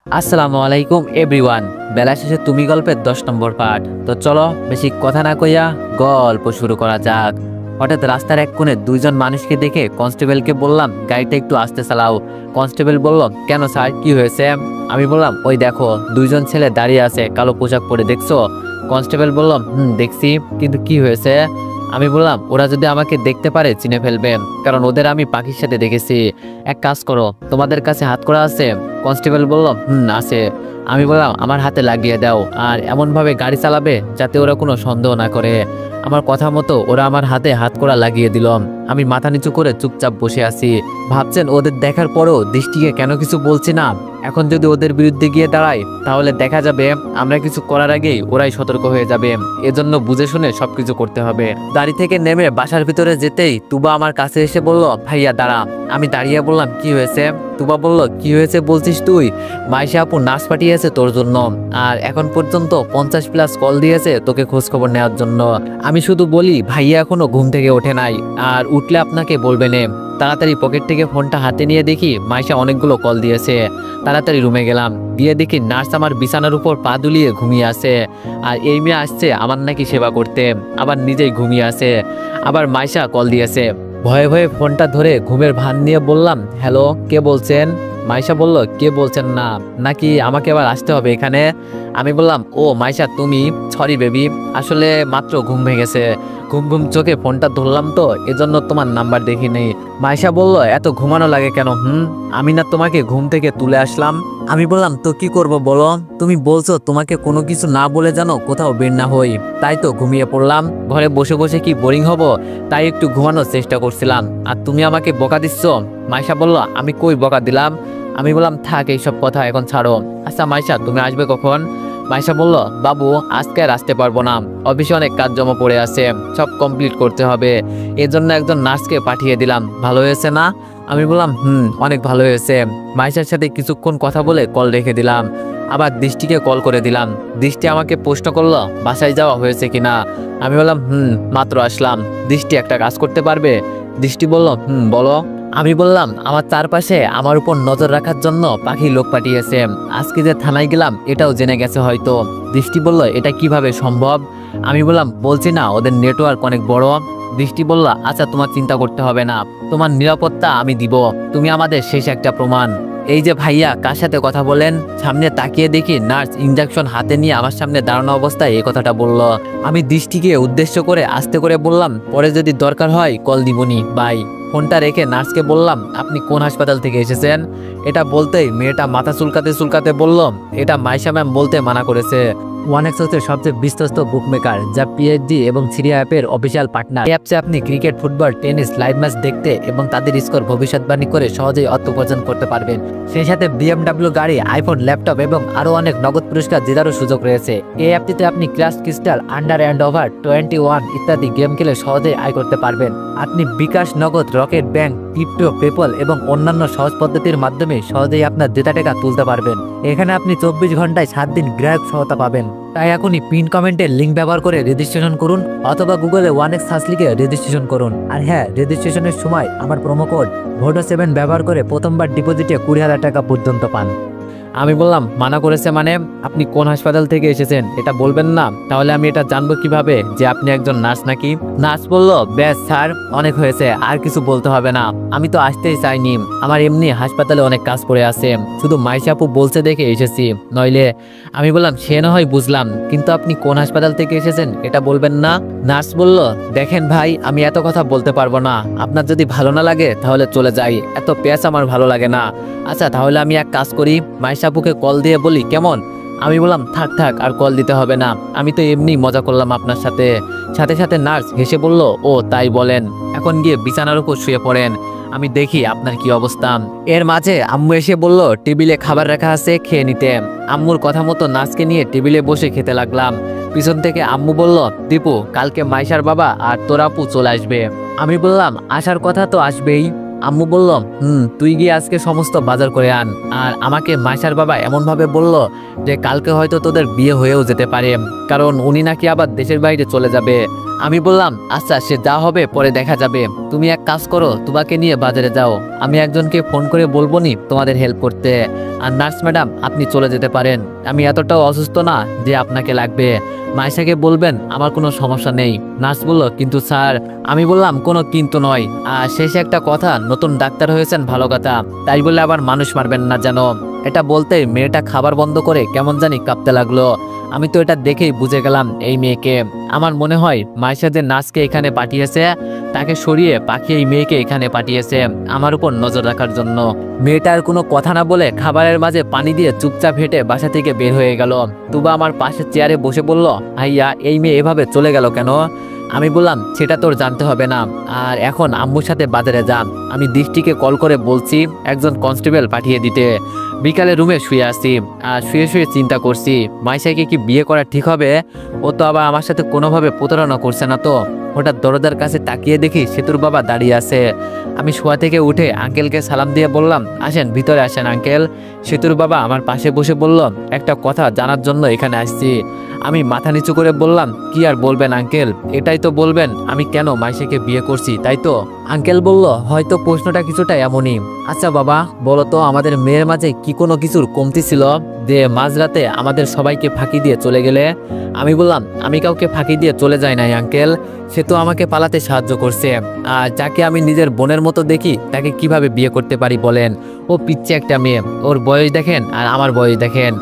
আসসালামু আলাইকুম এভরিওয়ান। বেলা শেষে তুমি গল্পের 10 নম্বর পার্ট। তো চলো বেশি কথা না কইয়া গল্প শুরু করা যাক। হঠাৎ রাস্তার এক কোণে দুইজন মানুষকে দেখে কনস্টেবলকে বললাম, গাড়িটা একটু আস্তে চালাও। কনস্টেবল বলল, কেন স্যার, কি হয়েছে? আমি বললাম, ওই দেখো দুইজন ছেলে দাঁড়িয়ে আছে, কালো পোশাক পরে, দেখছো? কনস্টেবল বলল, দেখছি, কিন্তু কি হয়েছে? আমি বললাম, ওরা যদি আমাকে দেখতে পারে চিনে ফেলবে, কারণ ওদের আমি পাখির সাথে দেখেছি। এক কাজ করো, তোমাদের কাছে হাতকড়া আছে? কনস্টেবল বলল, আছে। আমি বললাম, আমার হাতে লাগিয়ে দাও, আর এমনভাবে গাড়ি চালাবে যাতে ওরা কোনো সন্দেহ না করে। আমার কথা মতো ওরা আমার হাতে হাতকড়া লাগিয়ে দিল। আমি মাথা নিচু করে চুপচাপ বসে আছি। ভাবছেন ওদের দেখার পরও দৃষ্টিকে কেন কিছু বলছি না? এখন যদি ওদের বিরুদ্ধে গিয়ে দাঁড়াই তাহলে দেখা যাবে আমরা কিছু করার আগেই ওরাই সতর্ক হয়ে যাবে। এজন্য বুঝে শুনে সবকিছু করতে হবে। গাড়ি থেকে নেমে বাসার ভিতরে যেতেই তুবা আমার কাছে এসে বলল, ভাইয়া দাঁড়া। আমি দাঁড়িয়ে বললাম, কি হয়েছে? তুবা বলল, কি হয়েছে বলছিস তুই? মাইশা আপু নার্স পাঠিয়েছে তোর জন্য, আর এখন পর্যন্ত 50+ কল দিয়েছে তোকে খোঁজ খবর নেওয়ার জন্য। আমি শুধু বলি, ভাইয়া এখনো ঘুম থেকে ওঠে নাই, আর উঠলে আপনাকে বলবে নে। তাড়াতাড়ি পকেট থেকে ফোনটা হাতে নিয়ে দেখি মাইশা অনেকগুলো কল দিয়েছে। তাড়াতাড়ি রুমে গেলাম, গিয়ে দেখি নার্স আমার বিছানার উপর পা দুলিয়ে ঘুমিয়ে আছে। আর এই মেয়ে আসছে আমার নাকি সেবা করতে, আবার নিজেই ঘুমিয়ে আছে। আবার মাইশা কল দিয়েছে। ভয়ে ভয়ে ফোনটা ধরে ঘুমের ভান নিয়ে বললাম, হ্যালো, কে বলছেন? মাইশা বলল, কে বলছেন না, নাকি আমাকে আবার আসতে হবে এখানে? আমি বললাম, ও মাইশা তুমি, সরি বেবি, আসলে মাত্র ঘুম ভেঙেছে, ঘুম ঘুম চোখে ফোনটা ধরলাম তো এজন্য তোমার নাম্বার দেখি নেই। মাইশা বলল, এত ঘুমানো লাগে কেন? আমি না তোমাকে ঘুম থেকে তুলে আসলাম? আমি বললাম, তো কি করব বলো? তুমি বলছো তোমাকে কোনো কিছু না বলে জানো কোথাও বের না হই, তাই তো ঘুমিয়ে পড়লাম। ঘরে বসে বসে কি বোরিং হব, তাই একটু ঘুমানোর চেষ্টা করছিলাম, আর তুমি আমাকে বকা দিচ্ছ। মাইশা বলল, আমি কই বকা দিলাম? আমি বললাম, থাক এইসব কথা এখন ছাড়ো। আচ্ছা মাইশা, তুমি আসবে কখন? মাইশা বলল, বাবু আজকে আর আসতে পারবো না, অফিসে অনেক কাজ জমা পড়ে আছে, সব কমপ্লিট করতে হবে, এজন্য একজন নার্সকে পাঠিয়ে দিলাম। ভালো হয়েছে না? আমি বললাম, অনেক ভালো হয়েছে। মাইশার সাথে কিছুক্ষণ কথা বলে কল রেখে দিলাম। আবার দৃষ্টিকে কল করে দিলাম। দৃষ্টি আমাকে প্রশ্ন করলো, বাসায় যাওয়া হয়েছে কিনা? আমি বললাম, মাত্র আসলাম। দৃষ্টি একটা কাজ করতে পারবে? দৃষ্টি বলল, বলো। আমি বললাম, আমার চারপাশে আমার উপর নজর রাখার জন্য পাখি লোক পাঠিয়েছে, আজকে যে থানায় গেলাম এটাও জেনে গেছে হয়তো। দৃষ্টি বলল, এটা কিভাবে সম্ভব? আমি বললাম, বলছি না ওদের নেটওয়ার্ক অনেক বড়। দৃষ্টি বলল, আচ্ছা তোমার চিন্তা করতে হবে না, তোমার নিরাপত্তা আমি দিব, তুমি আমাদের শেষ একটা প্রমাণ। এই যে ভাইয়া কার সাথে কথা বলেন? সামনে তাকিয়ে দেখি নার্স ইনজেকশন হাতে নিয়ে আমার সামনে দাঁড়ানো অবস্থায় এই কথাটা বলল। আমি দৃষ্টিকে উদ্দেশ্য করে আস্তে করে বললাম, পরে যদি দরকার হয় কল দিবনি, বাই। ফোনটা রেখে নার্সকে বললাম, আপনি কোন হাসপাতাল থেকে এসেছেন? এটা বলতেই মেয়েটা মাথা চুলকাতে চুলকাতে বলল, এটা মাইশা ম্যাম বলতে মানা করেছে। ওয়ানএক্স সবচেয়ে বিশ্বস্ত বুকমেকার, যা পিএইচডি এবং সিরিয়া অ্যাপের অফিসিয়াল পার্টনার। এই অ্যাপসে আপনি cricket, football, tennis live match দেখতে এবং তাদের স্কোর ভবিষ্যৎবাণী করে সহজেই অর্থ উপার্জন করতে পারবেন। সেই সাথে BMW গাড়ি, আইফোন, ল্যাপটপ এবং আরও অনেক নগদ পুরস্কার জেতারও সুযোগ রয়েছে। এই অ্যাপটিতে আপনি class crystal, under and over 21 ইত্যাদি গেম খেলে সহজেই আয় করতে পারবেন। আপনি বিকাশ, নগদ, রকেট ব্যাংক, ক্রিপ্টো, পেপল এবং অন্যান্য সহজ পদ্ধতির মাধ্যমে সহজেই আপনার জেতা টাকা তুলতে পারবেন। এখানে আপনি 24 ঘন্টায় 7 দিন গ্রাহক সহায়তা পাবেন। তাই এখনই পিন কমেন্টের লিঙ্ক ব্যবহার করে রেজিস্ট্রেশন করুন, অথবা গুগলে ওয়ানএক্স সার্চ লিখে রেজিস্ট্রেশন করুন। আর হ্যাঁ, রেজিস্ট্রেশনের সময় আমার প্রোমো কোড VODO7 ব্যবহার করে প্রথমবার ডিপোজিটে 20,000 টাকা পর্যন্ত পান। আমি বললাম, মানা করেছে মানে? আপনি কোন হাসপাতাল থেকে এসেছেন এটা বলবেন না? তাহলে আমি এটা জানবো কিভাবে যে আপনি একজন নার্স নাকি? নার্স বলল, ব্যাস স্যার, অনেক হয়েছে, আর কিছু বলতে হবে না। আমি তো আসতেই চাইনি, আমার এমনি হাসপাতালে অনেক কাজ পড়ে আছে, শুধু মাইশা আপু বলছে দেখে এসেছি, নইলে। আমি বললাম, সে না হয় বুঝলাম, কিন্তু আপনি কোন হাসপাতাল থেকে এসেছেন এটা বলবেন না? নার্স বলল, দেখেন ভাই, আমি এত কথা বলতে পারবো না, আপনার যদি ভালো না লাগে তাহলে চলে যাই, এত পেঁচ আমার ভালো লাগে না। আচ্ছা তাহলে আমি এক কাজ করি, মাইশা আপুকে কল দিয়ে বলি, কেমন? আমি বললাম, থাক থাক, আর কল দিতে হবে না, আমি তো এমনি মজা করলাম আপনার সাথে। সাথে সাথে নার্স হেসে বলল, ও তাই বলেন, এখন গিয়ে বিছানার উপর শুয়ে পড়েন, আমি দেখি আপনার কি অবস্থা। এর মাঝে আম্মু এসে বলল, টেবিলে খাবার রাখা আছে, খেয়ে নিতে। আম্মুর কথা মতো নার্সকে নিয়ে টেবিলে বসে খেতে লাগলাম। পিছন থেকে আম্মু বলল, দীপু, কালকে মাইশার বাবা আর তোর আপু চলে আসবে। আমি বললাম, আসার কথা তো আসবেই। আম্মু বলল, তুই গিয়ে আজকে সমস্ত বাজার করে আন। আর আমাকে মাইশার বাবা এমনভাবে বলল যে কালকে হয়তো তোদের বিয়ে হয়েও যেতে পারে, কারণ উনি নাকি আবার দেশের বাইরে চলে যাবে। আমি বললাম, আচ্ছা সে যা হবে পরে দেখা যাবে, তুমি এক কাজ করো, তোমাকে নিয়ে বাজারে যাও, আমি একজনকে ফোন করে বলবো নি তোমাদের হেল্প করতে। আর নার্স ম্যাডাম আপনি চলে যেতে পারেন, আমি এতটাও অসুস্থ না যে আপনাকে লাগবে, মাইশাকে বলবেন আমার কোনো সমস্যা নেই। নার্স বলল, কিন্তু স্যার। আমি বললাম, কোনো কিন্তু নয়, আর শেষে একটা কথা, নতুন ডাক্তার হয়েছেন ভালো কথা, তাই বলে আবার মানুষ মারবেন না যেন। এটা বলতে মেয়েটা খাবার বন্ধ করে কেমন জানি কাঁপতে লাগলো। আমি তো এটা দেখেই বুঝে গেলাম এই মেয়েকে। আমার মনে হয় মাইশা যে নার্সকে এখানে পাঠিয়েছে তাকে সরিয়ে পাখি এই মেয়েকে এখানে পাঠিয়েছে আমার উপর নজর রাখার জন্য। মেয়েটার কোনো কথা না বলে খাবারের মাঝে পানি দিয়ে চুপচাপ হেঁটে বাসা থেকে বের হয়ে গেল। তুবা আমার পাশে চেয়ারে বসে বলল, ভাইয়া এই মেয়ে এভাবে চলে গেল কেন? আমি বললাম, সেটা তোর জানতে হবে না, আর এখন আম্মুর সাথে বাজারে যা, আমি দৃষ্টিকে কল করে বলছি একজন কনস্টেবল পাঠিয়ে দিতে। বিকালে রুমে শুয়ে আসছি, আর শুয়ে শুয়ে চিন্তা করছি মাইশাকে কি বিয়ে করা ঠিক হবে? ও তো আবার আমার সাথে কোনোভাবে প্রতারণা করছে না তো। হঠাৎ দরজার কাছে তাকিয়ে দেখি সেতুর বাবা দাঁড়িয়ে আছে। আমি শোয়া থেকে উঠে আঙ্কেলকে সালাম দিয়ে বললাম, আসেন ভিতরে আসেন আঙ্কেল। সেতুর বাবা আমার পাশে বসে বলল, একটা কথা জানার জন্য এখানে আসছি। আমি মাথা নিচু করে বললাম, কি আর বলবেন আঙ্কেল, এটাই তো বলবেন আমি কেন মাইশাকে বিয়ে করছি, তাই তো? আঙ্কেল বলল, হয়তো প্রশ্নটা কিছুটা এমনই। আচ্ছা বাবা বলো তো, আমাদের মেয়ের মাঝে কি কোনো কিছুর কমতি ছিল যে মাঝরাতে আমাদের সবাইকে ফাঁকি দিয়ে চলে গেলে? আমি বললাম, আমি কাউকে ফাঁকি দিয়ে চলে যাই নাই আঙ্কেল, সে তো আমাকে পালাতে সাহায্য করছে। আর যাকে আমি নিজের বোনের মতো দেখি তাকে কিভাবে বিয়ে করতে পারি বলেন? ও পিচ্ছে একটা মেয়ে, ওর বয়স দেখেন আর আমার বয়স দেখেন।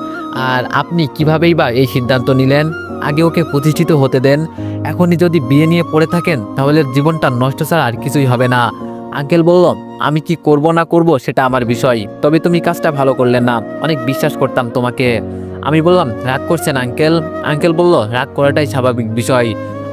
আর আপনি কিভাবেই বা এই সিদ্ধান্ত নিলেন? আগে ওকে প্রতিষ্ঠিত হতে দেন, এখনই যদি বিয়ে নিয়ে পড়ে থাকেন তাহলে জীবনটা নষ্ট ছাড়া আর কিছুই হবে না। আঙ্কেল বলল, আমি কি করব না করব সেটা আমার বিষয়, তবে তুমি কাজটা ভালো করলে না, অনেক বিশ্বাস করতাম তোমাকে। আমি বললাম, রাগ করছেন আঙ্কেল? আঙ্কেল বলল, রাগ করাটাই স্বাভাবিক বিষয়।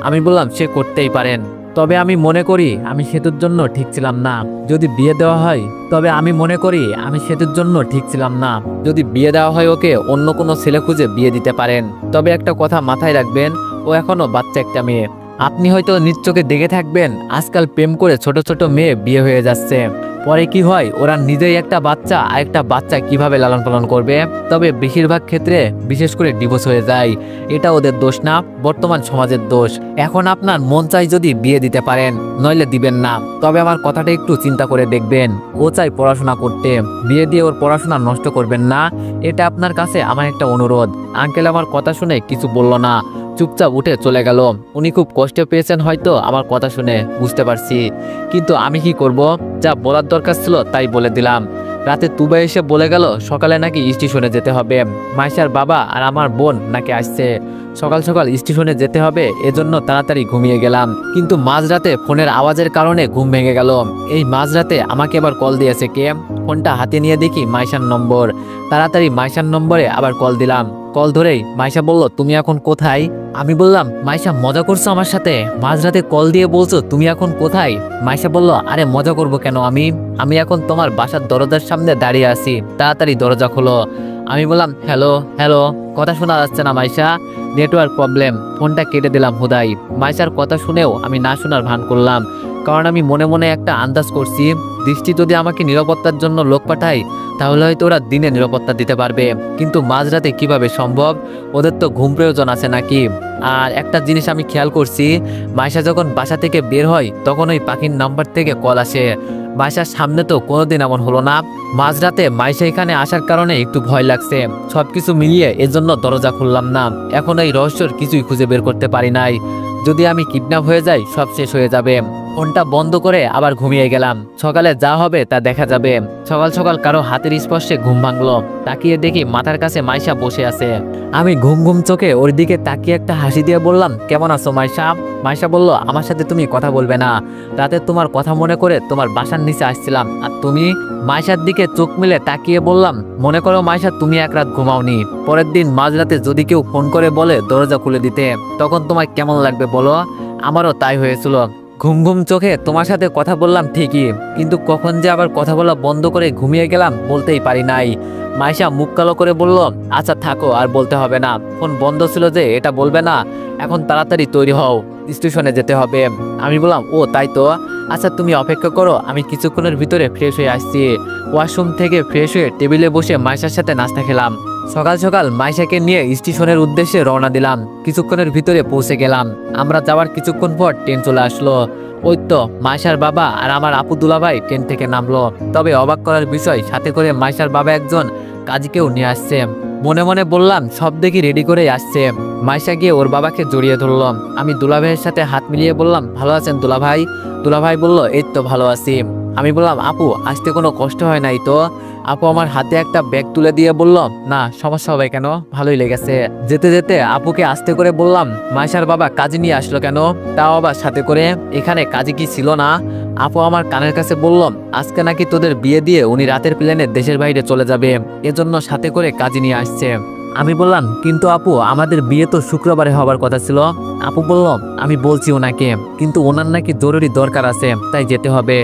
আমি বললাম, সে করতেই পারেন, তবে আমি মনে করি আমি সেতুর জন্য ঠিক ছিলাম না। যদি বিয়ে দেওয়া হয়, তবে আমি মনে করি আমি সেতুর জন্য ঠিক ছিলাম না। যদি বিয়ে দেওয়া হয় ওকে অন্য কোনো ছেলে খুঁজে বিয়ে দিতে পারেন, তবে একটা কথা মাথায় রাখবেন, ও এখনো বাচ্চা একটা মেয়ে। আপনি হয়তো নিজ চোখে দেখে থাকবেন আজকাল প্রেম করে ছোট ছোট মেয়ে বিয়ে হয়ে যাচ্ছে, পরে কি হয় ওরা নিজেই একটা বাচ্চা আর একটা বাচ্চা কিভাবে লালন পালন করবে? তবে বেশিরভাগ ক্ষেত্রে বিশেষ করে ডিভোর্স হয়ে যায়। এটা ওদের দোষ না, বর্তমান সমাজের দোষ। এখন আপনার মন চাই যদি বিয়ে দিতে পারেন, নইলে দিবেন না। তবে আমার কথাটা একটু চিন্তা করে দেখবেন, ও চাই পড়াশোনা করতে, বিয়ে দিয়ে ওর পড়াশোনা নষ্ট করবেন না, এটা আপনার কাছে আমার একটা অনুরোধ। আঙ্কেল আমার কথা শুনে কিছু বলল না, চুপচাপ উঠে চলে গেল। উনি খুব কষ্ট পেয়েছেন হয়তো আমার কথা শুনে, বুঝতে পারছি, কিন্তু আমি কি করব? যা বলার দরকার ছিল তাই বলে দিলাম। রাতে তুবা এসে বলে গেল সকালে নাকি স্টেশনে যেতে হবে, মাইশার বাবা আর আমার বোন নাকি আসছে, সকাল সকাল স্টেশনে যেতে হবে, এজন্য তাড়াতাড়ি ঘুমিয়ে গেলাম। কিন্তু মাঝরাতে ফোনের আওয়াজের কারণে ঘুম ভেঙে গেল। এই মাঝরাতে আমাকে আবার কল দিয়েছে কে? ফোনটা হাতে নিয়ে দেখি মাইশার নম্বর। তাড়াতাড়ি মাইশার নম্বরে আবার কল দিলাম। কল ধরেই মাইশা বলল, তুমি এখন কোথায়? আমি বললাম, মাইশা মজা করছো আমার সাথে? মাঝরাতে কল দিয়ে বলছো তুমি এখন কোথায়? মাইশা বলল, আরে মজা করব কেন, আমি এখন তোমার বাসার দরজার সামনে দাঁড়িয়ে আছি, তাড়াতাড়ি দরজা খোলো। আমি বললাম, হ্যালো হ্যালো, কথা শোনা যাচ্ছে না মাইশা, নেটওয়ার্ক প্রবলেম। ফোনটা কেটে দিলাম হুদাই। মাইশার কথা শুনেও আমি না শোনার ভান করলাম, কারণ আমি মনে মনে একটা আন্দাজ করছি, দৃষ্টি যদি আমাকে নিরাপত্তার জন্য লোক পাঠায় তাহলে হয়তো ওরা দিনে নিরাপত্তা দিতে পারবে, কিন্তু মাঝরাতে কিভাবে সম্ভব? ওদের তো ঘুম প্রয়োজন আছে নাকি? আর একটা জিনিস আমি খেয়াল করছি, মাইশা যখন বাসা থেকে বের হয় তখন ওই পাখির নাম্বার থেকে কল আসে। বাসার সামনে তো কোনোদিন এমন হলো না। মাঝরাতে মাইশা এখানে আসার কারণে একটু ভয় লাগছে, সবকিছু মিলিয়ে এজন্য দরজা খুললাম না। এখন এই রহস্যর কিছুই খুঁজে বের করতে পারি নাই। যদি আমি কিডন্যাপ হয়ে যাই সব শেষ হয়ে যাবে। ফোনটা বন্ধ করে আবার ঘুমিয়ে গেলাম। সকালে যা হবে তা দেখা যাবে। সকাল সকাল কারো হাতের স্পর্শে ঘুম ভাঙলো। তাকিয়ে দেখি মাথার কাছে মাইশা বসে আছে। আমি ঘুম ঘুম চোখে ওর দিকে তাকিয়ে একটা হাসি দিয়ে বললাম, কেমন আছো মাইশা? মাইশা বলল, আমার সাথে তুমি কথা বলবে না, রাতে তোমার কথা মনে করে তোমার বাসার নিচে আসছিলাম। আর তুমি? মাইশার দিকে চোখ মিলে তাকিয়ে বললাম, মনে করো মাইশা তুমি এক রাত ঘুমাওনি, পরের দিন মাঝরাতে যদি কেউ ফোন করে বলে দরজা খুলে দিতে, তখন তোমার কেমন লাগবে বলো? আমারও তাই হয়েছিল। ঘুম ঘুম চোখে তোমার সাথে কথা বললাম ঠিকই, কিন্তু কখন যে আবার কথা বলা বন্ধ করে ঘুমিয়ে গেলাম বলতেই পারি নাই। মাইশা মুখ কালো করে বলল, আচ্ছা থাকো, আর বলতে হবে না, ফোন বন্ধ ছিল যে এটা বলবে না, এখন তাড়াতাড়ি তৈরি হও, স্টেশনে যেতে হবে। আমি বললাম, ও তাই তো, আচ্ছা তুমি অপেক্ষা করো, আমি কিছুক্ষণের ভিতরে ফ্রেশ হয়ে আসছি। ওয়াশরুম থেকে ফ্রেশ হয়ে টেবিলে বসে মাইশার সাথে নাস্তা খেলাম। সকাল সকাল মাইশাকে নিয়ে স্টেশনের উদ্দেশ্যে রওনা দিলাম। কিছুক্ষণের ভিতরে পৌঁছে গেলাম। আমরা যাওয়ার কিছুক্ষণ পর ট্রেন চলে আসলো। ওই তো মাইশার বাবা আর আমার আপু দুলাভাই ট্রেন থেকে নামলো। তবে অবাক করার বিষয়, সাথে করে মাইশার বাবা একজন কাজীকেও নিয়ে আসছে। মনে মনে বললাম সব দেখি রেডি করে আসছে। মাইশা গিয়ে ওর বাবাকে জড়িয়ে ধরলাম। আমি দুলাভাইয়ের সাথে হাত মিলিয়ে বললাম, ভালো আছেন দুলাভাই? দুলাভাই বলল, এই তো ভালো আছি। আমি বললাম, আপু আসতে কোনো কষ্ট হয় নাই তো? আপু আমার হাতে একটা ব্যাগ তুলে দিয়ে বলল, না সমস্যা হবে কেন, ভালোই লেগেছে। যেতে যেতে আপুকে আস্তে করে বললাম, মাইশার বাবা কাজী নিয়ে আসলো কেন, তাও আবার সাথে করে? এখানে কাজী কি ছিল না? আপু আমার কানের কাছে বলল, আজকে নাকি তোদের বিয়ে দিয়ে উনি রাতের প্লেনে দেশের বাইরে চলে যাবে, এজন্য সাথে করে কাজী নিয়ে আসছে। আমি বললাম, কিন্তু আপু আমাদের বিয়ে তো শুক্রবারে হবার কথা ছিল। আপু বলল, আমি বলছি ওনাকে, কিন্তু ওনার নাকি জরুরি দরকার আছে, তাই যেতে হবে।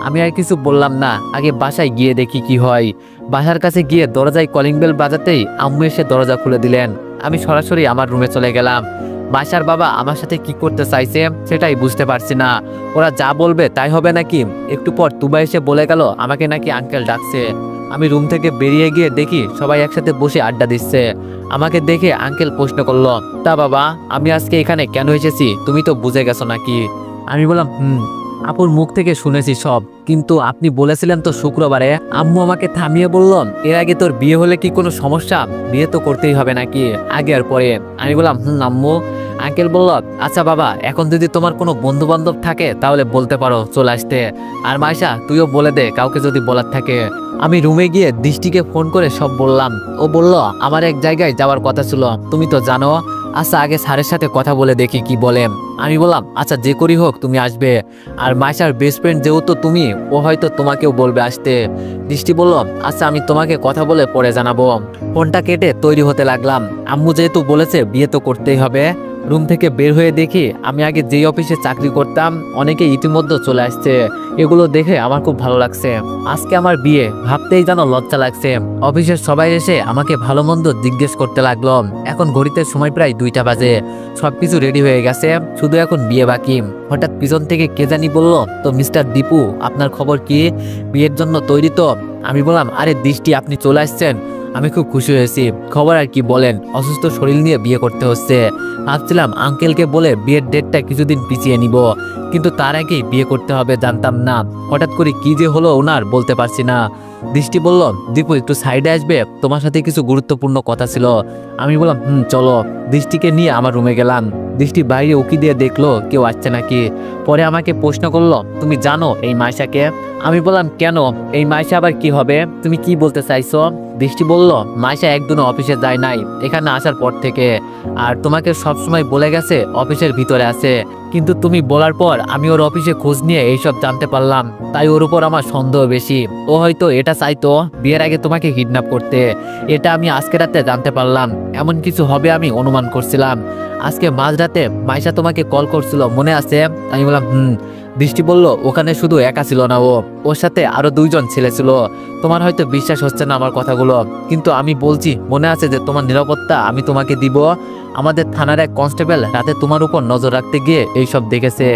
আমি আর কিছু বললাম না, আগে বাসায় গিয়ে দেখি কি হয়। বাসার কাছে গিয়ে দরজায় কলিং বেল বাজাতেই আম্মু এসে দরজা খুলে দিলেন। আমি সরাসরি আমার রুমে চলে গেলাম। বাসার বাবা আমার সাথে কি করতে চাইছে সেটাই বুঝতে পারছি না। ওরা যা বলবে তাই হবে নাকি? একটু পর তুবা এসে বলে গেল আমাকে নাকি আঙ্কেল ডাকছে। আমি রুম থেকে বেরিয়ে গিয়ে দেখি সবাই একসাথে বসে আড্ডা দিচ্ছে। আমাকে দেখে আঙ্কেল প্রশ্ন করলো, তা বাবা আমি আজকে এখানে কেন এসেছি তুমি তো বুঝে গেছো নাকি? আমি বললাম, আপুর মুখ থেকে শুনেছি সব, কিন্তু আপনি বলেছিলেন তো শুক্রবারে। আম্মু আমাকে থামিয়ে বলল, এর আগে তোর বিয়ে হলে কি কোনো সমস্যা? বিয়ে তো করতেই হবে নাকি, আগে আর পরে? আমি বললাম, আম্মু। আঙ্কেল বলল, আচ্ছা বাবা, এখন যদি তোমার কোনো বন্ধু বান্ধব থাকে তাহলে বলতে পারো চলে আসতে। আর মাইশা তুইও বলে দে কাউকে যদি বলার থাকে। আমি রুমে গিয়ে দৃষ্টিকে ফোন করে সব বললাম। ও বলল, আমার এক জায়গায় যাওয়ার কথা ছিল, তুমি তো জানো। আচ্ছা আগে স্যারের সাথে কথা বলে দেখি কি বলে। আমি বললাম, আচ্ছা যে করি হোক তুমি আসবে। আর মাইশার বেস্ট ফ্রেন্ড যেহেতু তুমি, ও হয়তো তোমাকেও বলবে আসতে। দৃষ্টি বলল, আচ্ছা আমি তোমাকে কথা বলে পরে জানাবো। ফোনটা কেটে তৈরি হতে লাগলাম। আম্মু যেহেতু বলেছে বিয়ে তো করতেই হবে। রুম থেকে বের হয়ে দেখি আমি আগে যেই অফিসে চাকরি করতাম অনেকে ইতিমধ্যে চলে আসছে। এগুলো দেখে আমার খুব ভালো লাগছে। আজকে আমার বিয়ে ভাবতেই যেন লজ্জা লাগছে। অফিসের সবাই এসে আমাকে ভালো মন্দ জিজ্ঞেস করতে লাগলো। এখন ঘড়িতে সময় প্রায় 2টা বাজে। সবকিছু রেডি হয়ে গেছে, শুধু এখন বিয়ে বাকি। হঠাৎ পিছন থেকে কে জানি বলল, তো মিস্টার দীপু আপনার খবর কি, বিয়ের জন্য তৈরি তো? আমি বললাম, আরে দৃষ্টি আপনি চলে আসছেন, আমি খুব খুশি হয়েছি। খবর আর কি বলেন, অসুস্থ শরীর নিয়ে বিয়ে করতে হচ্ছে। ভাবছিলাম আঙ্কেলকে বলে বিয়ের ডেটটা কিছুদিন পিছিয়ে নিব, কিন্তু তার আগেই বিয়ে করতে হবে জানতাম না। হঠাৎ করে কি যে হলো ওনার বলতে পারছি না। দৃষ্টি বলল, দীপু একটু সাইডে আসবে, তোমার সাথে কিছু গুরুত্বপূর্ণ কথা ছিল। আমি বললাম, চলো। দৃষ্টিকে নিয়ে আমার রুমে গেলাম। দৃষ্টি বাইরে উকি দিয়ে দেখলো কেউ আসছে নাকি। পরে আমাকে প্রশ্ন করলো, তুমি জানো এই মাইশাকে? আমি বললাম, কেন, এই মাইশা আবার কি হবে, তুমি কি বলতে চাইছো? দৃষ্টি বলল, মাইশা একদিনও অফিসে যায় নাই এখানে আসার পর থেকে, আর তোমাকে সবসময় বলে গেছে অফিসের ভিতরে আছে। কিন্তু তুমি বলার পর আমি ওর অফিসে খোঁজ নিয়ে এইসব জানতে পারলাম, তাই ওর উপর আমার সন্দেহ বেশি। ও হয়তো এটা চাইতো বিয়ের আগে তোমাকে কিডন্যাপ করতে। এটা আমি আজকে রাতে জানতে পারলাম। এমন কিছু হবে আমি অনুমান করছিলাম। আজকে মাঝরাতে মাইশা তোমাকে কল করছিল মনে আছে? আমি বললাম, দৃষ্টি বলল, ওখানে শুধু একা ছিল না, ওর সাথে আরো 2জন ছেলে ছিল। তোমার হয়তো বিশ্বাস হচ্ছে না আমার কথাগুলো, কিন্তু আমি বলছি মনে আছে যে তোমার নিরাপত্তা আমি তোমাকে দিব। আমাদের থানার এক কনস্টেবল রাতে তোমার উপর নজর রাখতে গিয়ে এইসব দেখেছে।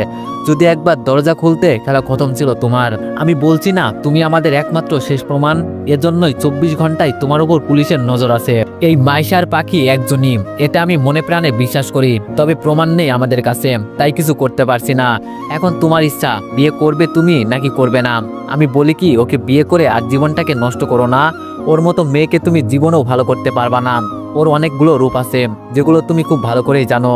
যদি একবার দরজা খুলতে খেলা খতম ছিল তোমার। আমি বলছি না তুমি আমাদের একমাত্র শেষ প্রমাণ, এজন্যই 24 ঘন্টায় তোমার উপর পুলিশের নজর আছে। এই মাইশার পাখি একজনই, এটা আমি মনে প্রাণে বিশ্বাস করি, তবে প্রমাণ নেই আমাদের কাছে, তাই কিছু করতে পারছি না। এখন তোমার ইচ্ছা, বিয়ে করবে তুমি নাকি করবে না। আমি বলি কি, ওকে বিয়ে করে আর জীবনটাকে নষ্ট করো না। ওর মতো মেয়েকে তুমি জীবনেও ভালো করতে পারবা না। ওর অনেকগুলো রূপ আছে যেগুলো তুমি খুব ভালো করেই জানো।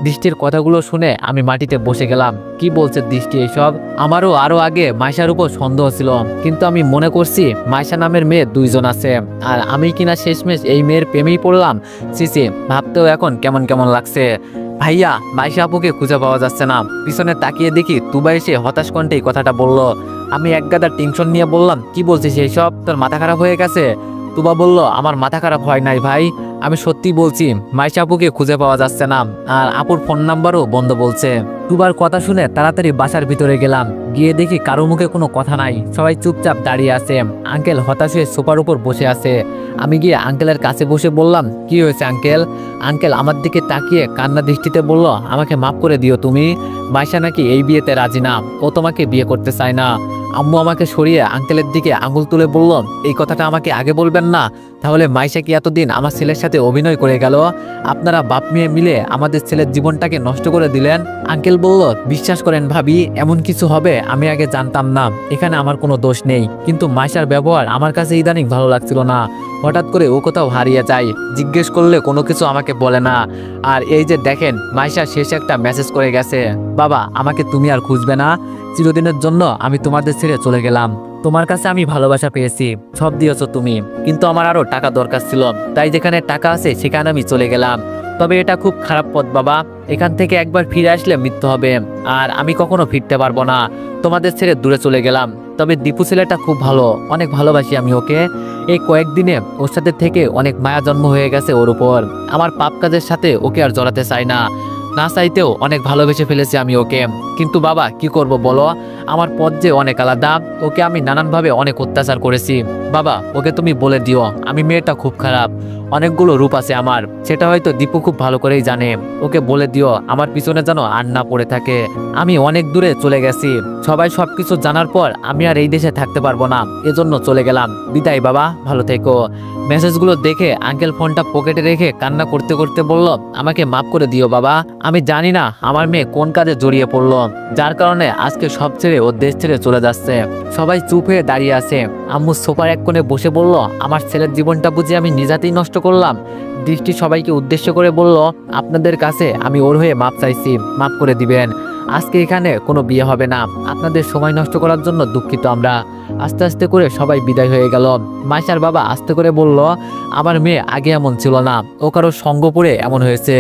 দৃষ্টির কথাগুলো শুনে আমি মাটিতে বসে গেলাম। কি বলছে দৃষ্টি এইসব? আমারও আরো আগে মাইশার উপর সন্দেহ ছিল, কিন্তু আমি মনে করছি মাইশা নামের মেয়ে 2জন আছে, আর আমি কিনা শেষমেশ এই মেয়ের প্রেমেই পড়লাম। সিসি ভাবতেও এখন কেমন কেমন লাগছে। ভাইয়া, মাইশা আপুকে খুঁজে পাওয়া যাচ্ছে না। পিছনে তাকিয়ে দেখি তুবা এসে হতাশ কণ্ঠে এই কথাটা বলল। আমি একগাদা টেনশন নিয়ে বললাম, কি বলছিস এইসব, তোর মাথা খারাপ হয়ে গেছে? তুবা বলল, আমার মাথা খারাপ হয় নাই ভাই, আমি সত্যি বলছি মাইশা আপুকে খুঁজে পাওয়া যাচ্ছে না, আর আপুর ফোন নাম্বারও বন্ধ বলছে। টুবার কথা শুনে তাড়াতাড়ি বাসার ভিতরে গেলাম। গিয়ে দেখি কারো মুখে কোনো কথা নাই, সবাই চুপচাপ দাঁড়িয়ে আছে। আঙ্কেল হতাশ হয়ে সোফার উপর বসে আছে। আমি গিয়ে আঙ্কেলের কাছে বসে বললাম, কি হয়েছে আঙ্কেল? আঙ্কেল আমার দিকে তাকিয়ে কান্না দৃষ্টিতে বলল, আমাকে মাফ করে দিও তুমি। মাইশা নাকি এই বিয়েতে রাজি না, ও তোমাকে বিয়ে করতে চায় না। আম্মু আমাকে সরিয়ে আঙ্কেলের দিকে আঙুল তুলে বলল, এই কথাটা আমাকে আগে বলবেন না? তাহলে মাইশা কি এতদিন আমার ছেলের সাথে অভিনয় করে গেল? আপনারা বাপ মেয়ে মিলে আমাদের ছেলের জীবনটাকে নষ্ট করে দিলেন। আঙ্কেল বলল, বিশ্বাস করেন ভাবি, এমন কিছু হবে আমি আগে জানতাম না। এখানে আমার কোনো দোষ নেই, কিন্তু মাইশার ব্যবহার আমার কাছে ইদানিং ভালো লাগছিল না। হঠাৎ করে ও কোথাও হারিয়ে যায়, জিজ্ঞেস করলে কোনো কিছু আমাকে বলে না। আর এই যে দেখেন, মাইশা শেষে একটা মেসেজ করে গেছে, বাবা আমাকে তুমি আর খুঁজবে না, চিরদিনের জন্য আমি তোমাদের ছেড়ে চলে গেলাম। তোমার কাছে আমি ভালোবাসা পেয়েছি, সব দিয়েছো তুমি, কিন্তু আমার আরো টাকা দরকার ছিল, তাই যেখানে টাকা আছে সেখানে আমি চলে গেলাম। তবে এটা খুব খারাপ পথ বাবা, এখান থেকে একবার ফিরে আসলে মৃত্যু হবে, আর আমি কখনো ফিরতে পারবো না। তোমাদের ছেড়ে দূরে চলে গেলাম। তবে দীপু ছেলেটা খুব ভালো, অনেক ভালোবাসি আমি ওকে। এই কয়েকদিনে ওর সাথে থেকে অনেক মায়া জন্ম হয়ে গেছে ওর উপর। আমার পাপ কাজের সাথে ওকে আর জড়াতে চাই না, না চাইতেও অনেক ভালোবেসে ফেলেছি আমি ওকে। কিন্তু বাবা কি করব বলো, আমার পথ যে অনেক আলাদা, ওকে আমি নানানভাবে অনেক অত্যাচার করেছি। বাবা ওকে তুমি বলে দিও আমি মেয়েটা খুব খারাপ, অনেকগুলো রূপ আছে আমার, সেটা হয়তো দীপু খুব ভালো করেই জানে। ওকে বলে দিও আমার পিছনে যেন আর না পড়ে থাকে। আমি অনেক দূরে চলে গেছি, সবাই সবকিছু জানার পর আমি আর এই দেশে থাকতে পারবো না, এজন্য চলে গেলাম। বিদায় বাবা, ভালো থেকো। মেসেজগুলো দেখে আঙ্কেল ফোনটা পকেটে রেখে কান্না করতে করতে বলল, আমাকে মাফ করে দিও বাবা, আমি জানি না আমার মেয়ে কোন কাজে জড়িয়ে পড়লো, যার কারণে আজকে সব ছেড়ে ও দেশ ছেড়ে চলে যাচ্ছে। সবাই চুপ হয়ে দাঁড়িয়ে আছে। আম্মু সোফার এক কোণে বসে বলল, আমার ছেলের জীবনটা বুঝি আমি নিজেতেই নষ্ট করলাম। দৃষ্টি সবাইকে উদ্দেশ্য করে বলল, আপনাদের কাছে আমি ওর হয়ে মাপ চাইছি, মাফ করে দিবেন। আজকে এখানে কোনো বিয়ে হবে না, আপনাদের সময় নষ্ট করার জন্য দুঃখিত আমরা। আস্তে আস্তে করে সবাই বিদায় হয়ে গেল। মাইশার বাবা আস্তে করে বলল, আমার মেয়ে আগে এমন ছিল না, ও কারো সঙ্গ পড়ে এমন হয়েছে।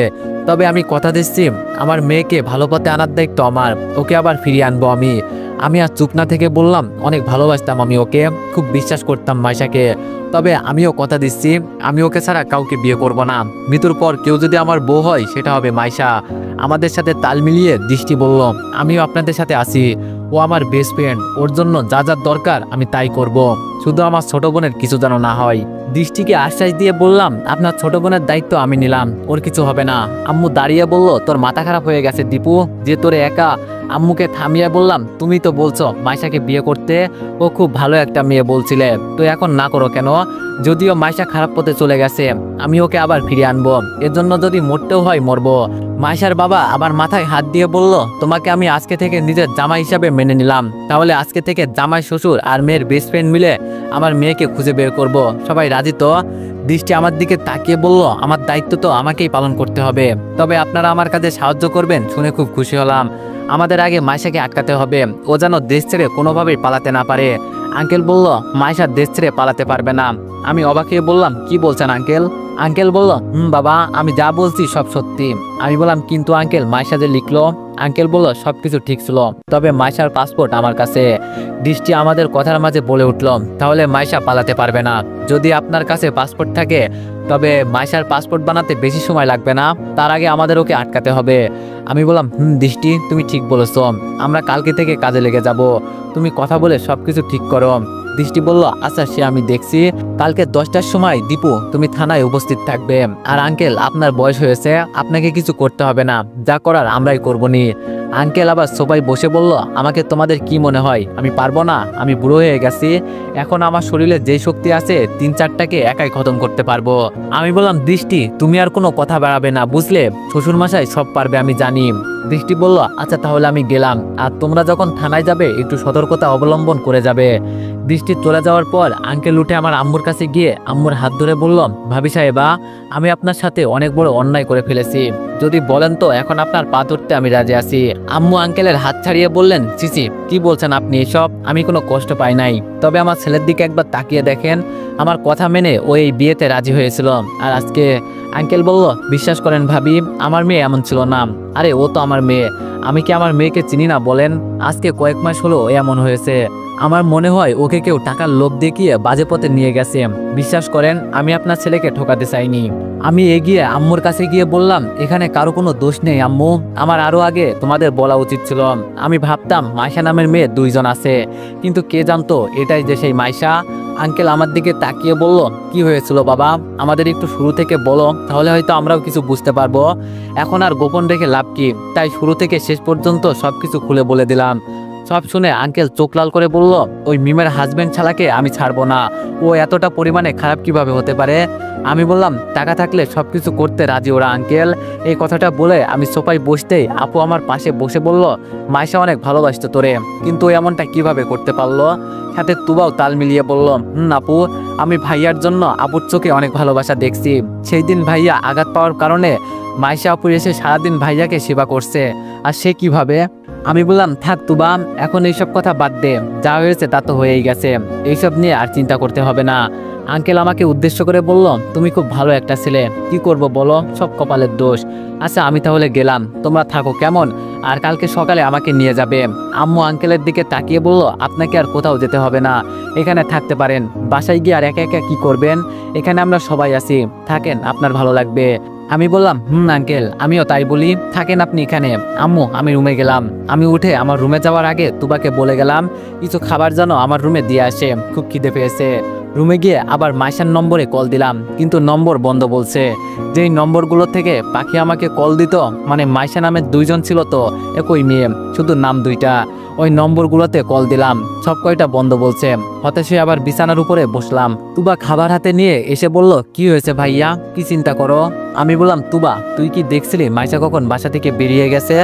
তবে আমি কথা দিচ্ছি, আমার মেয়েকে ভালো পথে আনার দায়িত্ব আমার, ওকে আবার ফিরিয়ে আনবো আমি। আমি আর চুপ না থেকে বললাম, অনেক ভালোবাসতাম আমি ওকে, খুব বিশ্বাস করতাম মাইশাকে। তবে আমিও কথা দিচ্ছি, আমি ওকে ছাড়া কাউকে বিয়ে করব না। মৃত্যুর পর কেউ যদি আমার বউ হয় সেটা হবে মাইশা। আমাদের সাথে তাল মিলিয়ে দৃষ্টি বলল, আমিও আপনাদের সাথে আছি, ও আমার বেস্ট ফ্রেন্ড, ওর জন্য যা যা দরকার আমি তাই করব, শুধু আমার ছোট বোনের কিছু যেন না হয়। দৃষ্টিকে আশ্বাস দিয়ে বললাম, আপনার ছোট বোনের দায়িত্ব আমি নিলাম, ওর কিছু হবে না। আম্মু দাঁড়িয়ে বলল, তোর মাথা খারাপ হয়ে গেছে দীপু, যে তোরে একা। আম্মুকে থামিয়ে বললাম, তুমি তো বলছো মাইশাকে বিয়ে করতে, ও খুব ভালো একটা মেয়ে বলছিলে, তো এখন না করো কেন? যদিও মাইশা খারাপ পথে চলে গেছে, আমি ওকে আবার ফিরিয়ে আনবো, এর জন্য যদি মরতেও হয় মরবো। মাইশার বাবা আবার মাথায় হাত দিয়ে বলল, তোমাকে আমি আজকে থেকে নিজের জামাই হিসাবে মেনে নিলাম, তাহলে আজকে থেকে জামাই শ্বশুর আর মেয়ের বেস্ট ফ্রেন্ড মিলে আমার মেয়েকে খুঁজে বের করব। সবাই রাজি তো? দৃষ্টি আমার দিকে তাকিয়ে বলল, আমার দায়িত্ব তো আমাকেই পালন করতে হবে, তবে আপনারা আমার কাজে সাহায্য করবেন শুনে খুব খুশি হলাম। আমাদের আগে মাইশাকে আটকাতে হবে, ও যেন দেশ ছেড়ে কোনোভাবেই পালাতে না পারে। আঙ্কেল বলল, মাইশা দেশ ছেড়ে পালাতে পারবে না। আমি অবাক হয়ে বললাম, কি বলছেন আঙ্কেল? আঙ্কেল বলল, বাবা আমি যা বলছি সব সত্যি। আমি বললাম, কিন্তু আঙ্কেল মাইশা যে লিখলো? আঙ্কেল বলল, সবকিছু ঠিক ছিল, তবে মাইশার পাসপোর্ট আমার কাছে। দৃষ্টি আমাদের কথার মাঝে বলে উঠল, তাহলে মাইশা পালাতে পারবে না। যদি আপনার কাছে পাসপোর্ট থাকে তবে মাইশার পাসপোর্ট বানাতে বেশি সময় লাগবে না, তার আগে আমাদের ওকে আটকাতে হবে। আমি বললাম, দৃষ্টি তুমি ঠিক বলেছো, আমরা কালকে থেকে কাজে লেগে যাব, তুমি কথা বলে সবকিছু ঠিক করো। দৃষ্টি বলল, আচ্ছা সে আমি দেখছি, কালকে 10টার সময় দীপু তুমি থানায় উপস্থিত থাকবে। আর আঙ্কেল আপনার বয়স হয়েছে, আপনাকে কিছু করতে হবে না, যা করার আমরাই করবনি। আঙ্কেল আবার সবাই বসে বলল, আমাকে তোমাদের কি মনে হয় আমি পারবো না? আমি বুড়ো হয়ে গেছি, এখন আমার শরীরে যে শক্তি আছে 3-4টাকে একাই খতম করতে পারবো। আমি বললাম, দৃষ্টি তুমি আর কোনো কথা বাড়াবে না বুঝলে, শ্বশুর মশাই সব পারবে আমি জানি। দৃষ্টি বলল, আচ্ছা তাহলে আমি গেলাম, আর তোমরা যখন থানায় যাবে একটু সতর্কতা অবলম্বন করে যাবে। দৃষ্টি চলে যাওয়ার পর আঙ্কেল উঠে আমার আম্মুর কাছে গিয়ে আম্মুর হাত ধরে বলল, ভাবি সাহেবা আমি আপনার সাথে অনেক বড় অন্যায় করে ফেলেছি, যদি বলেন তো এখন আপনার পা ধরতে আমি রাজি আছি। আম্মু আঙ্কেলের হাত ছাড়িয়ে বললেন, চিচি কি বলছেন আপনি এসব? আমি কোনো কষ্ট পাই নাই, তবে আমার ছেলের দিকে একবার তাকিয়ে দেখেন, আমার কথা মেনে ও এই বিয়েতে রাজি হয়েছিল, আর আজকে। আঙ্কেল বলল, বিশ্বাস করেন ভাবি আমার মেয়ে এমন ছিল না। আরে ও তো আমার মেয়ে, আমি কি আমার মেয়েকে চিনি না বলেন? আজকে কয়েক মাস হলো এমন হয়েছে, আমার মনে হয় ওকে কেউ টাকার লোভ দেখিয়ে বাজে পথে নিয়ে গেছে। বিশ্বাস করেন আমি আপনার ছেলেকে ঠকাতে চাইনি। আমি এগিয়ে আম্মুর কাছে গিয়ে বললাম, এখানে কারো কোনো দোষ নেই আম্মু, আমার আরো আগে তোমাদের বলা উচিত ছিল। আমি ভাবতাম মাইশা নামের মেয়ে 2 জন আছে, কিন্তু কে জানতো এটাই যে সেই মাইশা। আঙ্কেল আমার দিকে তাকিয়ে বলল, কি হয়েছিল বাবা, আমাদের একটু শুরু থেকে বলো, তাহলে হয়তো আমরাও কিছু বুঝতে পারবো। এখন আর গোপন রেখে লাভ কি, তাই শুরু থেকে শেষ পর্যন্ত সবকিছু খুলে বলে দিলাম। সব শুনে আঙ্কেল চোখ লাল করে বলল, ওই মিমের হাজবেন্ড ছাড়াকে আমি ছাড়বো না, ও এতটা পরিমাণে খারাপ কিভাবে হতে পারে। আমি বললাম, টাকা থাকলে সবকিছু করতে রাজি ওরা আঙ্কেল। এই কথাটা বলে আমি সোফায় বসতেই আপু আমার পাশে বসে বলল, মাইশা অনেক ভালোবাসতো তোরে, কিন্তু এমনটা কিভাবে করতে পারলো। সাথে তুবাও তাল মিলিয়ে বলল, আপু, আমি ভাইয়ার জন্য আপুর চোখে অনেক ভালোবাসা দেখছি। সেই দিন ভাইয়া আঘাত পাওয়ার কারণে মাইশা আপু এসে সারাদিন ভাইয়াকে সেবা করছে, আর সে কিভাবে। আমি বললাম, থাক তুবা, এখন এইসব কথা বাদ দে, যা হয়েছে তা তো হয়েই গেছে, এইসব নিয়ে আর চিন্তা করতে হবে না। আঙ্কেল আমাকে উদ্দেশ্য করে বলল, তুমি খুব ভালো একটা ছেলে, কি করব বলো, সব কপালের দোষ। আচ্ছা আমি তাহলে গেলাম, তোমরা থাকো কেমন, আর কালকে সকালে আমাকে নিয়ে যাবে। আম্মু আঙ্কেলের দিকে তাকিয়ে বলল, আপনাকে আর কোথাও যেতে হবে না, এখানে থাকতে পারেন। বাসায় গিয়ে আর একা একা কি করবেন, এখানে আমরা সবাই আছি, থাকেন, আপনার ভালো লাগবে। আমি বললাম, আঙ্কেল, আমিও তাই বলি, থাকেন আপনি এখানে। আম্মু আমি রুমে গেলাম। আমি উঠে আমার রুমে যাওয়ার আগে তুবাকে বলে গেলাম, কিছু খাবার যেন আমার রুমে দিয়ে আসে, খুব খিদে পেয়েছে। রুমে গিয়ে আবার মাইশার নম্বরে কল দিলাম, কিন্তু নম্বর বন্ধ বলছে। যেই নম্বরগুলো থেকে পাখি আমাকে কল দিত, মানে মাইশা নামের 2 জন ছিল তো, একই মেয়ে, শুধু নাম 2টা। ওই নম্বরগুলোতে কল দিলাম, সব কয়টা বন্ধ বলছে। হতাশে আবার বিছানার উপরে বসলাম। তুবা খাবার হাতে নিয়ে এসে বলল, কি হয়েছে ভাইয়া, কি চিন্তা করো। আমি বললাম, তুবা তুই কি দেখছিলি মাইশা কখন বাসা থেকে বেরিয়ে গেছে।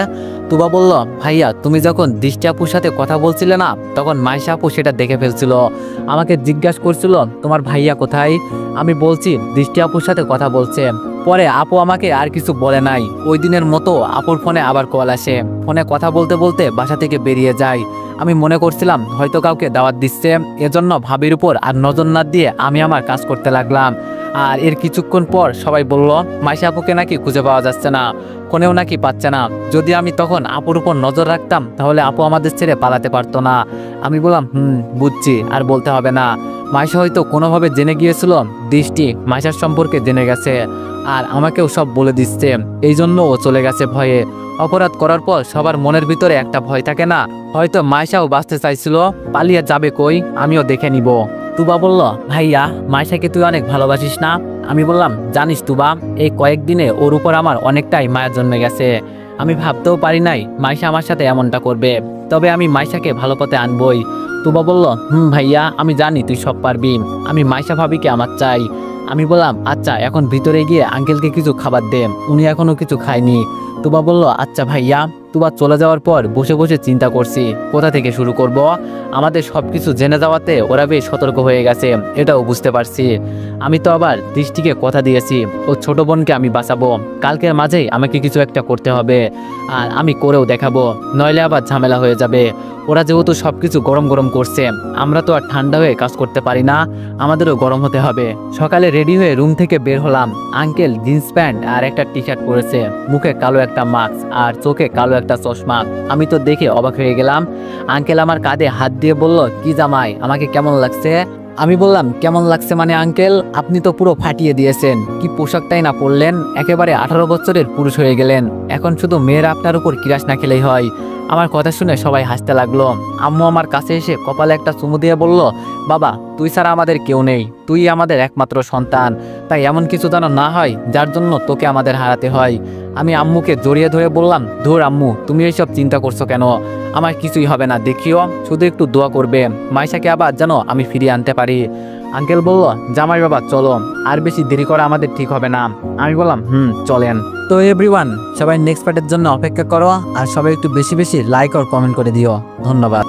তুবা বলল, ভাইয়া তুমি যখন দৃষ্টি আপুর সাথে কথা বলছিলে না, তখন মাইশা আপু সেটা দেখে ফেলছিল, আমাকে জিজ্ঞাসা করছিল তোমার ভাইয়া কোথায়। আমি বলছি দৃষ্টি আপুর সাথে কথা বলছে। পরে আপু আমাকে আর কিছু বলে নাই। ওই দিনের মতো আপুর ফোনে আবার কল আসে, ফোনে কথা বলতে বলতে বাসা থেকে বেরিয়ে যায়। আমি মনে করছিলাম হয়তো কাউকে দাওয়াত দিচ্ছে, এজন্য ভাবির উপর আর নজর না দিয়ে আমি আমার কাজ করতে লাগলাম। আর এর কিছুক্ষণ পর সবাই বলল, মাইশা আপুকে নাকি খুঁজে পাওয়া যাচ্ছে না, ফোনেও নাকি পাচ্ছে না। যদি আমি তখন আপুর উপর নজর রাখতাম, তাহলে আপু আমাদের ছেড়ে পালাতে পারতো না। আমি বললাম, বুঝছি, আর বলতে হবে না। মাইশা হয়তো কোনোভাবে জেনে গিয়েছিল দৃষ্টি মাইশার সম্পর্কে জেনে গেছে, আর আমাকেও সব বলে দিচ্ছে, এই জন্য ও চলে গেছে ভয়ে। অপরাধ করার পর সবার মনের ভিতরে একটা ভয় থাকে না, হয়তো মাইশাও বাঁচতে চাইছিল, পালিয়ে যাবে কই, আমিও দেখে নিব। তুবা বলল, ভাইয়া মাইশাকে তুই অনেক ভালোবাসিস না। আমি বললাম, জানিস তুবা, এই কয়েকদিনে ওর উপর আমার অনেকটাই মায়া জন্মে গেছে। আমি ভাবতেও পারি নাই মাইশা আমার সাথে এমনটা করবে, তবে আমি মাইশাকে ভালো পথে আনবই। তুবা বলল, ভাইয়া আমি জানি তুই সব পারবি, আমি মাইশা ভাবিকে আমার চাই। আমি বললাম, আচ্ছা এখন ভিতরে গিয়ে আঙ্কেলকে কিছু খাবার দে, উনি এখনো কিছু খায়নি। তুবা বলল, আচ্ছা ভাইয়া। তুবা চলে যাওয়ার পর বসে বসে চিন্তা করছি কোথা থেকে শুরু করব। আমাদের সবকিছু জেনে যাওয়াতে ওরা বেশ সতর্ক হয়ে গেছে, এটাও বুঝতে পারছি। আমি তো আবার দৃষ্টিকে কথা দিয়েছি ও ছোট বোনকে আমি বাঁচাবো, কালকের মাঝেই আমাকে কিছু একটা করতে হবে, আর আমি করেও দেখাবো, নইলে আবার ঝামেলা হয়ে যাবে। ওরা যেহেতু সবকিছু গরম গরম করছে, আমরা তো আর ঠান্ডা হয়ে কাজ করতে পারি না, আমাদেরও গরম হতে হবে। সকালে রেডি হয়ে রুম থেকে বের হলাম। আঙ্কেল জিন্স প্যান্ট আর একটা টি শার্ট পরেছে, মুখে কালো একটা মাস্ক আর চোখে কালো একটা চশমা। আমি তো দেখে অবাক হয়ে গেলাম। আঙ্কেল আমার কাঁধে হাত দিয়ে বলল, কি জামাই আমাকে কেমন লাগছে। আমি বললাম, কেমন লাগছে মানে আঙ্কেল, আপনি তো পুরো ফাটিয়ে দিয়েছেন, কি পোশাকটাই না পরলেন, একেবারে 18 বছরের পুরুষ হয়ে গেলেন, এখন শুধু মেয়ের আপনার উপর কিরাস না খেলেই হয়। আমার কথা শুনে সবাই হাসতে লাগলো। আম্মু আমার কাছে এসে কপালে একটা চুমু দিয়ে বলল, বাবা তুই ছাড়া আমাদের কেউ নেই, তুই আমাদের একমাত্র সন্তান, তাই এমন কিছু যেন না হয় যার জন্য তোকে আমাদের হারাতে হয়। আমি আম্মুকে জড়িয়ে ধরে বললাম, ধুর আম্মু তুমি এইসব চিন্তা করছো কেন, আমার কিছুই হবে না, দেখিও, শুধু একটু দোয়া করবে মাইশাকে আবার যেন আমি ফিরিয়ে আনতে পারি। আঙ্কেল বলল, জামাই বাবা চলো, আর বেশি দেরি করা আমাদের ঠিক হবে না। আমি বললাম, চলেন। তো এভরিওয়ান, সবাই নেক্সট পার্টের জন্য অপেক্ষা করো, আর সবাই একটু বেশি বেশি লাইক আর কমেন্ট করে দিও। ধন্যবাদ।